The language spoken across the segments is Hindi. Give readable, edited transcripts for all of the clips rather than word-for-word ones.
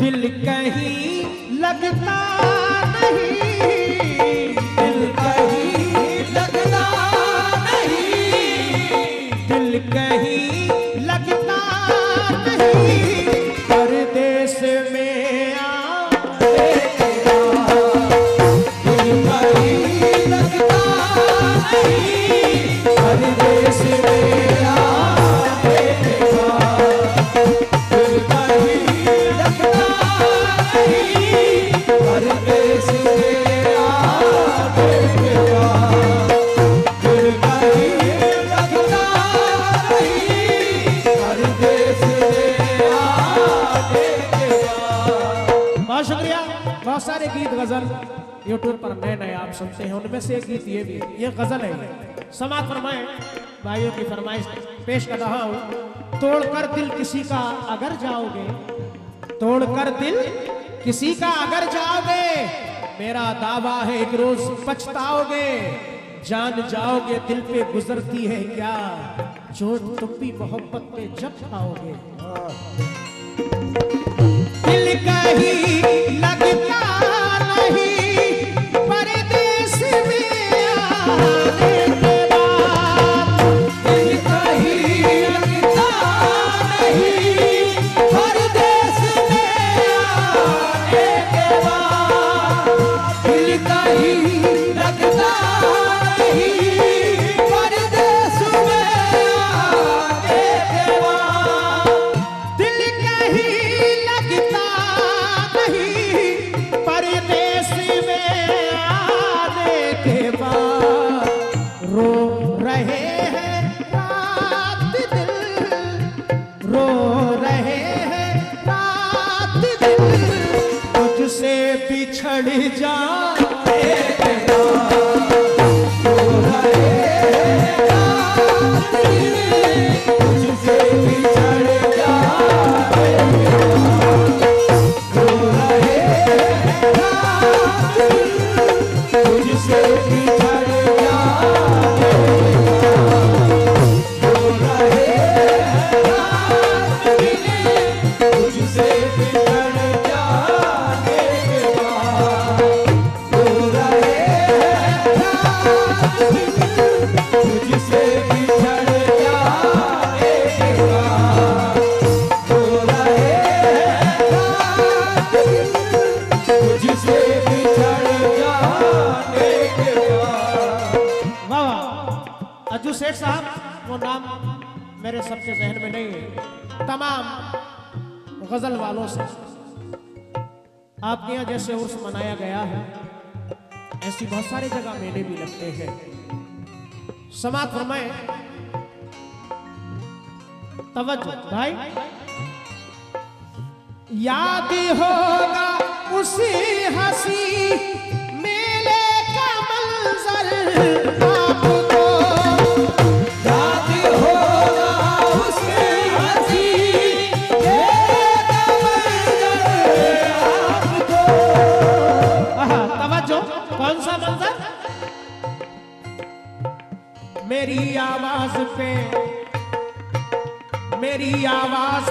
दिल कहीं लगता नहीं, दिल कहीं लगता नहीं, दिल कहीं लगता नहीं, परदेस में आए दिल कहीं लगता नहीं, परदेस में आए दिल कहीं लगता नहीं, परदेस में आए दिल कहीं लगता नहीं, परदेस में आए। बहुत शुक्रिया। बहुत सारे गीत गजल यूट्यूब पर नए नए आप सुनते हैं, उनमें से एक गीत ये गजल है। समाअत फरमाएं, भाइयों की फरमाइश पेश कर रहा हूं। तोड़कर दिल किसी का अगर जाओगे, तोड़कर दिल किसी का अगर जाओगे, मेरा दावा है एक रोज पछताओगे, जान जाओगे दिल पे गुजरती है क्या, चोट तुम भी मोहब्बत में जब खाओगे। दिल कहीं लगता नहीं, परदेस में आने के बाद, दिल कहीं लगता नहीं, परदेस में आने के बाद, दिल कहीं लगता नहीं, परदेस में आने के बाद, दिल कहीं लगता नहीं, परदेस में आने के बाद, रो रहे हैं रात दिल, रो रहे हैं रात दिल, तुझसे बिछड़ जाए, रो रहे हैं रात दिल, तुझसे बिछड़ जाए, रो रहे हैं रात दिल, तुझसे बिछड़ जाए, रो रहे हैं रात दिल, तुझसे बिछड़ जाने के बाद, रो रहे हैं रात दिल, तुझसे बिछड़ जाने के बाद, रो रहे हैं रात दिल, तुझसे बिछड़ जाने के बाद। वाह वाह। अज्जू सेठ साहब, वो नाम मेरे सबके जहन में नहीं है। तमाम गजल वालों से आपके यहाँ जैसे उर्स मनाया गया है, ऐसी बहुत सारी जगह मेले भी लगते हैं। समाअत फरमाएं, तवज्जो भाई। याद होगा उसी हंसी मेले का मंजर आपको, याद होगा उसी हंसी मेले का मंजर आपको। तवज्जो, कौन सा मंजर? मेरी आवाज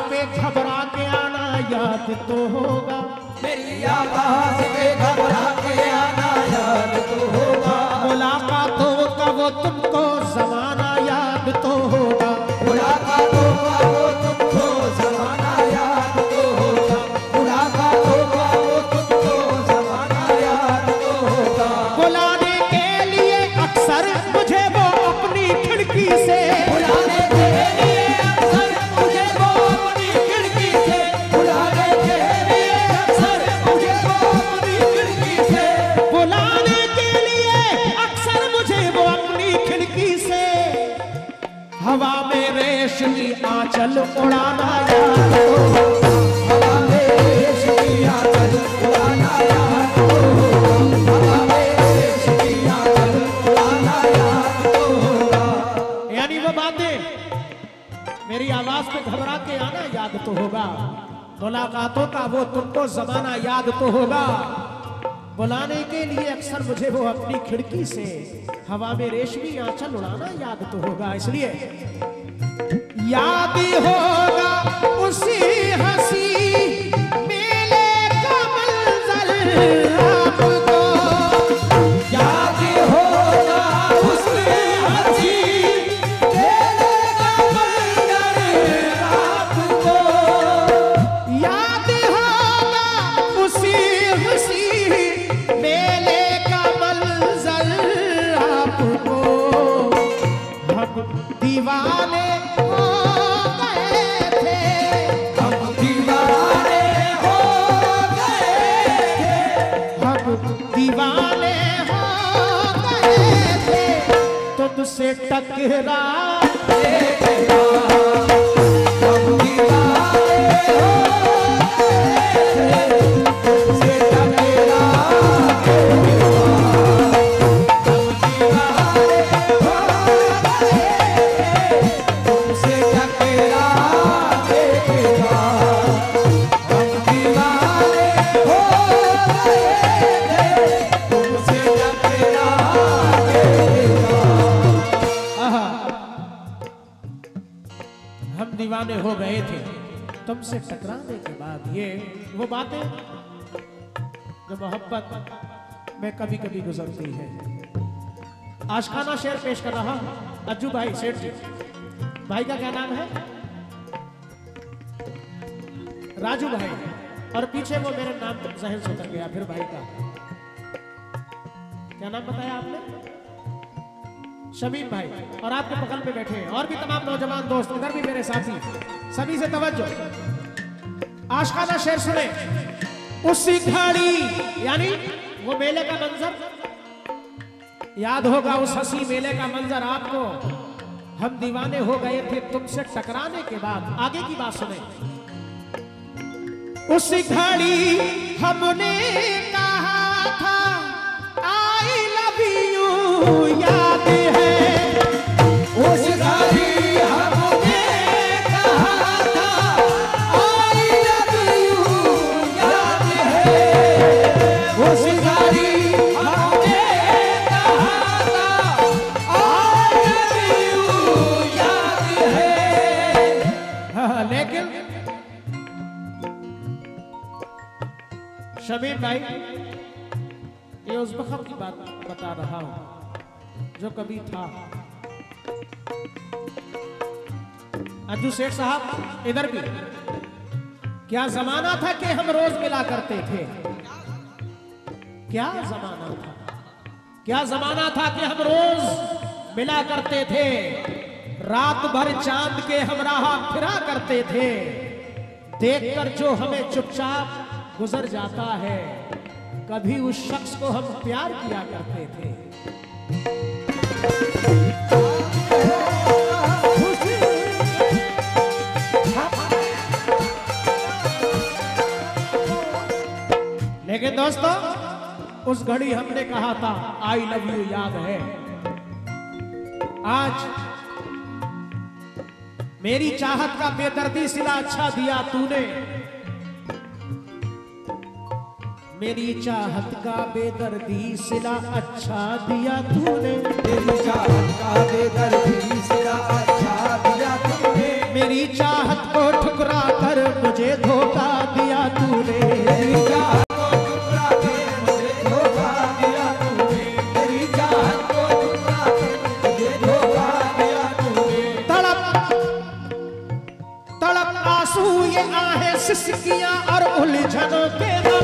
पे घबरा के आना याद तो होगा, मेरी आवाज पे घबरा के आना याद तो होगा, मुलाकातों का वो तुमको जमाना याद तो होगा, मुलाकातों का वो तुमको जमाना याद तो होगा, मुलाकातों का वो तुमको जमाना याद तो होगा। बुलाने के लिए अक्सर मुझे वो अपनी खिड़की से, बुलाने के लिए अक्सर मुझे वो अपनी खिड़की से, बुलाने के लिए अक्सर मुझे वो अपनी खिड़की से, बुलाने के लिए अक्सर मुझे वो अपनी खिड़की से, हवा में रेशमी आंचल उड़ाना याद हो, हवा में रेशमी आंचल उड़ाना याद हो, हवा में रेशमी आंचल उड़ाना याद हो। यानी वो बातें, मेरी आवाज पे घबरा के आना याद तो होगा, मुलाकातों का वो तुमको जमाना याद तो होगा, बुलाने के लिए अक्सर मुझे वो अपनी खिड़की से हवा में रेशमी आंचल उड़ाना याद तो होगा। इसलिए याद होगा उसी हंसी मेले तुझसे टकरा दीवाने हो गए थे तुमसे टकराने के बाद। ये वो बातें जो मोहब्बत में कभी कभी गुजरती है। आशिकाना शेर पेश कर रहा हूं अज्जू भाई सेठ जी। भाई का क्या नाम है? राजू भाई। और पीछे वो मेरे नाम जहन से उतर गया। फिर भाई का क्या नाम बताया आपने? शमीम भाई। और आपके बगल में बैठे हैं और भी तमाम नौजवान दोस्त, इधर भी मेरे साथी, सभी से तवज्जो। आशिकाना शेर सुने। उसी घड़ी यानी वो मेले का मंजर याद होगा, उस हंसी मेले का मंजर आपको। हम दीवाने हो गए थे तुमसे टकराने के बाद। आगे की बात सुने। उसी घड़ी हमने कहा था आई लव यू, याद है? उस घड़ी हमने कहा था आई लव यू, याद है? उस घड़ी हमने कहा था आई लव यू, याद है? लेकिन शमीम भाई, ये उस वक्त की बात बता रहा हूं जो कभी था। अज्जू सेठ साहब इधर भी, क्या जमाना था कि हम रोज मिला करते थे। क्या जमाना था, क्या जमाना था कि हम रोज मिला करते थे। रात भर चांद के हम राह फिरा करते थे। देखकर जो हमें चुपचाप गुजर जाता है, कभी उस शख्स को हम प्यार किया करते थे। लेकिन दोस्तों, उस घड़ी हमने कहा था आई लव यू, याद है? आज मेरी चाहत का बेदर्दी सिला अच्छा दिया तूने। मेरी चाहत का बेदर्दी सिला अच्छा दिया तूने। मेरी चाहत का बेदर्दी सिला अच्छा दिया तूने। मेरी चाहत को ठुकरा कर मुझे धोखा दिया तूने। मेरी चाहत को ठुकरा कर मुझे धोखा दिया तूने। मेरी चाहत को ठुकरा कर मुझे धोखा दिया तूने। तड़प तड़प आंसू ये आहें सिसकियां और उलझनों के गम।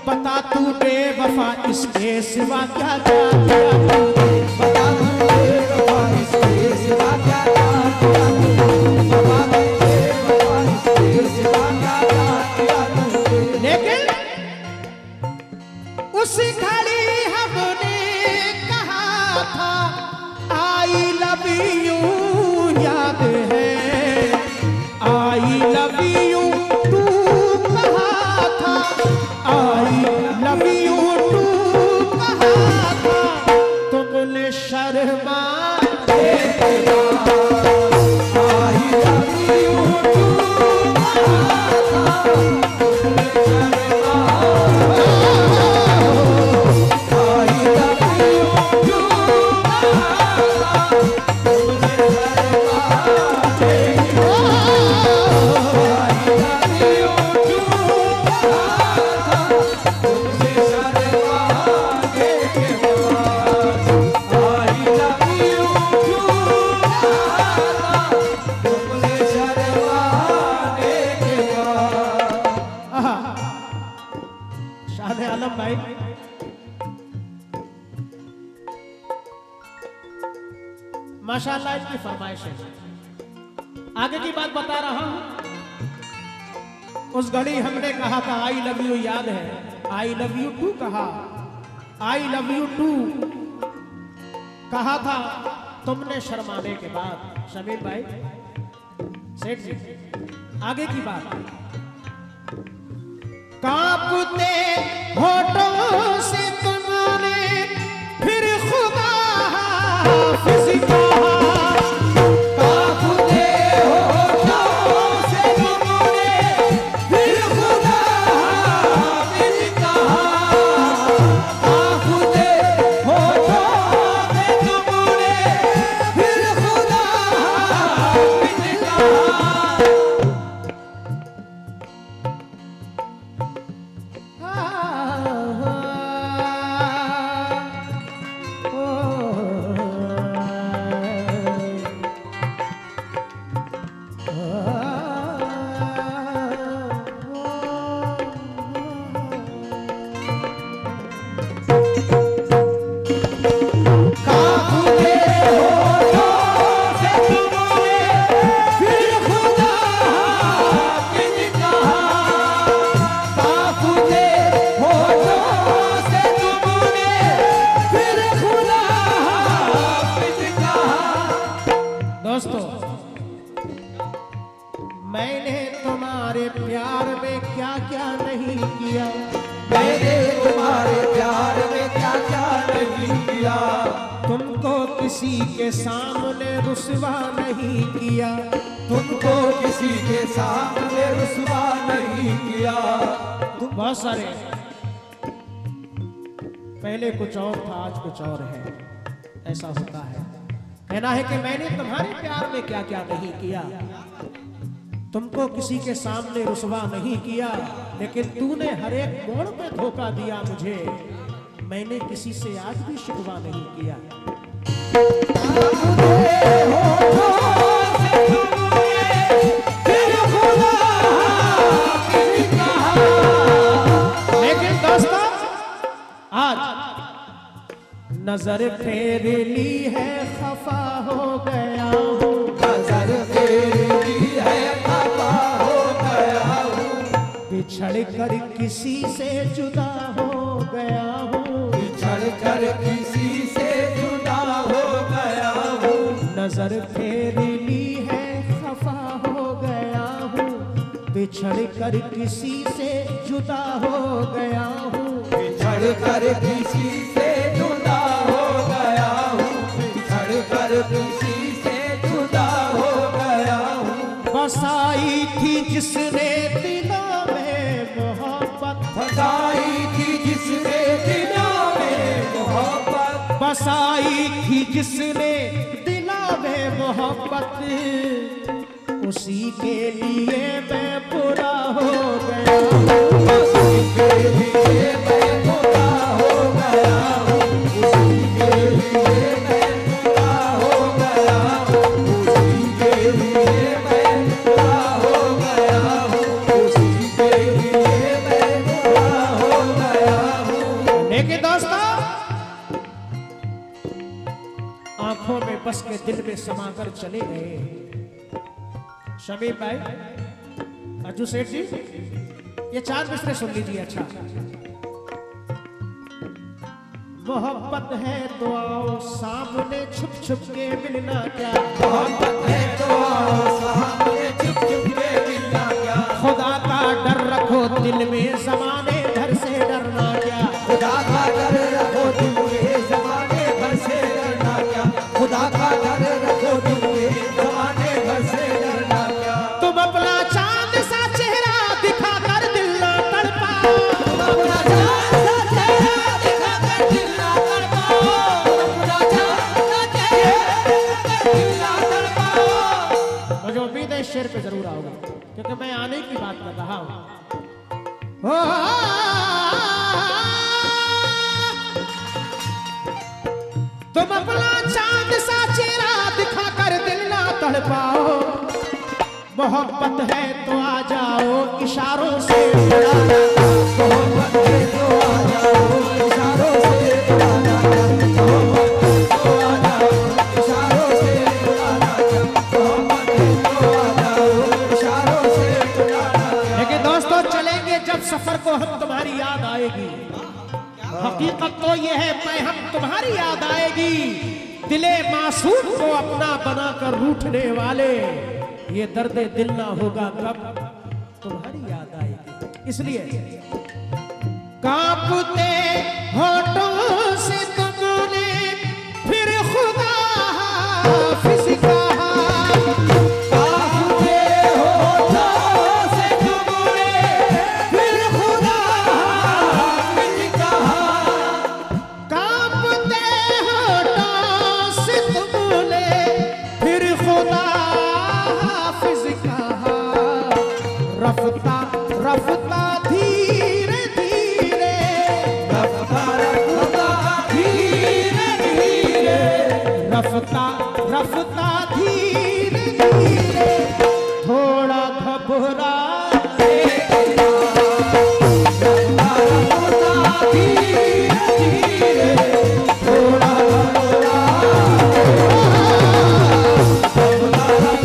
बता तू बेवफा इसके सिवा क्या क्या किया तूने। बता तू बेवफा इसके सिवा क्या क्या किया तूने। बता तू बेवफा इसके सिवा क्या क्या किया तूने। लेकिन उसी घड़ी हमने कहा था आई लव यू, याद है? आई लव यू तू कहा था, आई लव यू टू कहा था। तुमने शर्मा आई लव यू टू कहा था। तुमने शर्मा आई लव यू टू कहा था। तुमने शर्मा माशाल्लाह इनकी फरमाइश है। आगे की बात बता रहा हूं। उस घड़ी हमने कहा था आई लव यू, याद है? आई लव यू टू कहा, आई लव यू टू कहा था तुमने शर्माने के बाद। शमीर भाई, सेठ जी, आगे की बात। कांपते होठों से तुमने फिर खुदा हाफिज़ कहा, कांपते होठों से तुमने फिर खुदा हाफिज़ कहा, कांपते होठों से तुमने फिर खुदा हाफिज़ कहा। दोस्तों, मैंने तुम्हारे प्यार में क्या क्या नहीं किया, मैंने तुम्हारे प्यार में क्या क्या नहीं किया, तुमको किसी के सामने रुसवा नहीं किया, तुमको किसी के सामने रुसवा नहीं किया। बहुत सारे पहले कुछ और था, आज कुछ और है, ऐसा होता है। कहना है कि मैंने तुम्हारे प्यार में क्या क्या नहीं किया, तुमको किसी के सामने रुसवा नहीं किया, लेकिन तूने हर एक मोड़ पे धोखा दिया मुझे, मैंने किसी से आज भी शिकवा नहीं किया। लेकिन दोस्तों, आज नजर फेर ली है, खफा हो गया हूँ, नजर तेरी है खफा हो गया हूँ, बिछड़ कर किसी से जुदा हो गया हूँ, बिछड़ कर किसी से जुदा हो गया हूँ, नजर फेर ली है, खफा हो गया हूँ, बिछड़ कर किसी से जुदा हो गया हूँ, बिछड़ कर किसी से जुदा हो गया हूँ, बिछड़ कर किसी से जुदा हो गया हूँ। बसाई थी जिसने दिलों में मोहब्बत, फसाई थी जिसने दिलों में मोहब्बत, बसाई थी जिसने दिलों में मोहब्बत, उसी के लिए मैं बुरा हो गया, उसी के लिए मैं बुरा हो गया हूँ, उसी के लिए मैं बुरा हो गया हूँ, उसी के लिए मैं बुरा हो गया हूँ, उसी के लिए मैं बुरा हो गया हूँ। लेकिन दोस्तों, आंखों में बस के दिल में समाकर चले गए। शमीर भाई, अर्जू सेठ जी, ये 4 मिसरे सुन लीजिए। अच्छा, मोहब्बत है तो आओ सामने, छुप छुप के मिलना क्या, मोहब्बत है तो आओ सामने, छुप छुप के मिलना क्या, खुदा का डर रखो दिल में, ज़माने भर से डरना क्या, खुदा का डर रखो दिल में, ज़माने भर से डरना क्या, खुदा का डर रखो दिल में, ज़माने भर से डरना क्या। तुम अपना चांद सा चेहरा दिखा कर दिल ना तड़पाओ, तुम अपना चांद सा चेहरा दिखा कर दिल ना तड़पाओ, तुम अपना चांद सा चेहरा दिखा कर दिल ना तड़पाओ। मुझे उम्मीद है इस शेर पे जरूर आओगे, क्योंकि मैं आने की बात कर रहा हूँ। तुम अपना चांद सा चेहरा दिखा कर दिल ना तड़पाओ, मोहब्बत है तो आ जाओ इशारों से बुलाना, मोहब्बत है तो आ जाओ इशारों से बुलाना, मोहब्बत है तो आ जाओ इशारों से आएगी। हकीकत तो ये है हम तुम्हारी याद आएगी। दिले मासूम को अपना बनाकर रूठने वाले, ये दर्द दिल ना होगा कब तुम्हारी याद आएगी। इसलिए कांपते होठों से तुमने फिर खुदा हाफिज कहा, कांपते होठों से तुमने फिर खुदा हाफिज कहा, कांपते होठों से तुमने फिर खुदा हाफिज कहा। रफ्ता रफ्ता धीरे धीरे, रफ्ता रफ्ता धीरे धीरे, रफ्ता रफ्ता धीरे धीरे, थोड़ा घबरा रफ्ता रफ्ता धीरे धीरे, थोड़ा घबरा, रफ्ता रफ्ता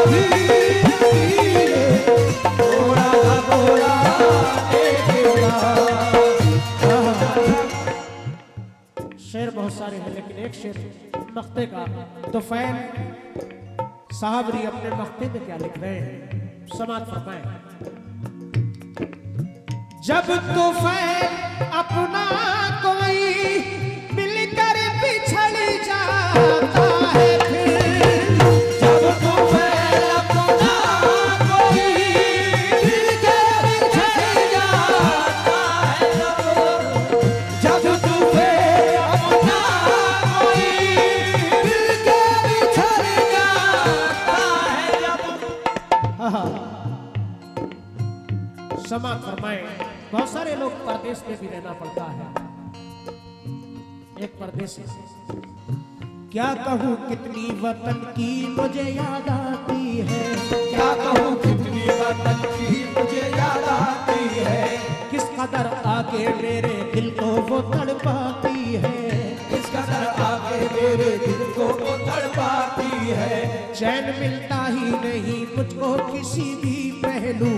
धीरे धीरे, थोड़ा घबरा, शेर बहुत सारे हैं, लेकिन एक शेर मख्ते का तुफैल साहबरी अपने मख्ते में क्या लिख रहे हैं, समात फरमाएं। जब तुफैल अपना कोई मिलकर बिछड़ जाता है, फिर जब तुफैल अपना कोई मिलकर बिछड़ जाता है, जब तुफैल अपना कोई मिलकर बिछड़ जाता है, जब समात फरमाएं। बहुत सारे लोग परदेश में भी रहना पड़ता है। एक परदेसी, क्या कहूँ कितनी वतन की मुझे याद आती है, क्या कहूँ कितनी वतन की मुझे याद आती है, किस कदर आगे मेरे दिल को वो तड़पाती है, किस कदर आगे मेरे दिल को वो तड़पाती है। चैन मिलता ही नहीं मुझको किसी भी पहलू,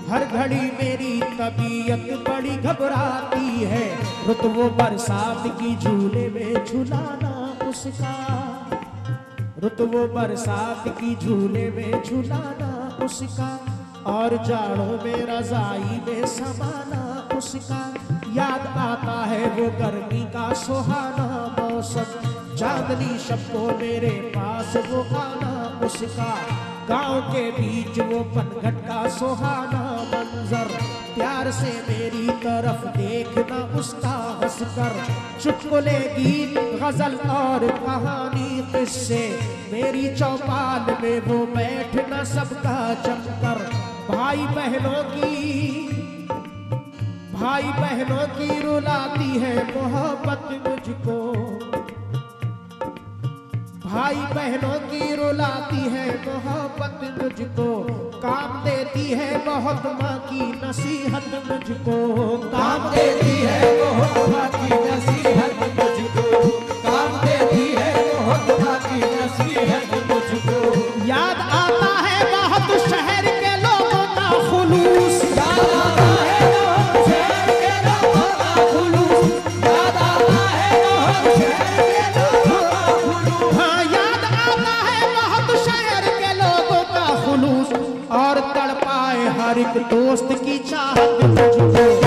हर घड़ी मेरी तबीयत बड़ी घबराती है। रुत वो बरसात की झूले में झुलाना उसका, रुत वो बरसात की झूले में झुलाना उसका, और जाड़ों में रजाई में समाना उसका। याद आता है वो गर्मी का सुहाना मौसम, चांदनी शब को मेरे पास वो आना उसका। गांव के बीच वो पनघट का सुहाना मंजर, प्यार से मेरी तरफ देखना उसका हंसकर। चुटकुले गीत गजल और कहानी किस्से, मेरी चौपाल में वो बैठना सबका जमकर। भाई बहनों की रुलाती है मोहब्बत मुझको, भाई बहनों की रुलाती है मोहब्बत मुझको। काम देती है बहुत माँ की नसीहत मुझको, काम देती है बहुत माँ की नसीहत मुझको, काम देती है बहुत माँ की नसीहत मुझको। याद आता है बहुत शहर के लोगों का खुलूस, याद आता है बहुत शहर के लोगों का खुलूस, याद आता है बहुत शहर के लोगों का खुलूस। हाँ याद आता है बहुत शहर के लोगों का खुलूस, और तड़पाए हर एक दोस्त की चाहत मुझको।